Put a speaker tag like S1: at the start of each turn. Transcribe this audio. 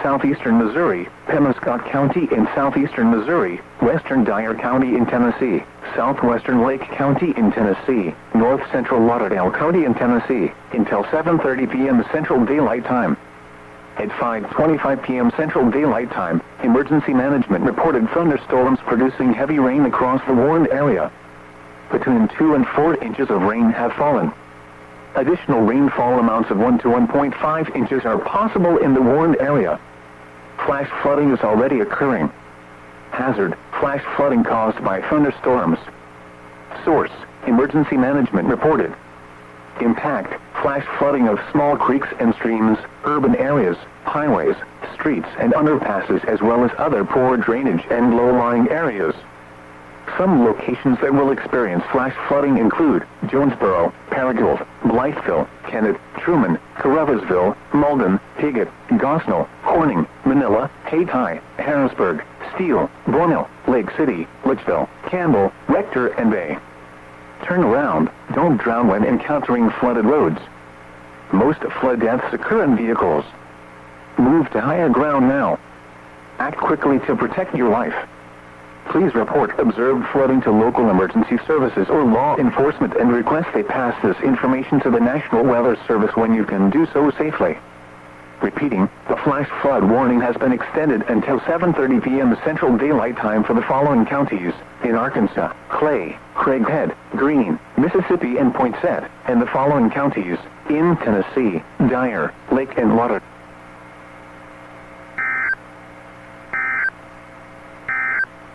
S1: southeastern Missouri, Penobscot County in southeastern Missouri, western Dyer County in Tennessee, southwestern Lake County in Tennessee, north central Lauderdale County in Tennessee, until 7:30 p.m. Central Daylight Time. At 5:25 p.m. Central Daylight Time, Emergency Management reported thunderstorms producing heavy rain across the warned area. Between 2 and 4 inches of rain have fallen. Additional rainfall amounts of 1 to 1.5 inches are possible in the warned area. Flash flooding is already occurring. Hazard: flash flooding caused by thunderstorms. Source: Emergency Management reported. Impact: flash flooding of small creeks and streams, urban areas, highways, streets and underpasses, as well as other poor drainage and low-lying areas. Some locations that will experience flash flooding include Jonesboro, Paragould, Blytheville, Kennett, Truman, Caruthersville, Malden, Piggott, Gosnell, Corning, Manila, Hayti, Harrisburg, Steele, Brownell, Lake City, Litchville, Campbell, Rector, and Bay. Turn around. Don't drown when encountering flooded roads. Most flood deaths occur in vehicles. Move to higher ground now. Act quickly to protect your life. Please report observed flooding to local emergency services or law enforcement and request they pass this information to the National Weather Service when you can do so safely. Repeating, the flash flood warning has been extended until 7:30 p.m. Central Daylight Time for the following counties: in Arkansas, Clay, Craighead, Greene, Mississippi, and Poinsett, and the following counties: in Tennessee, Dyer, Lake and Lauderdale.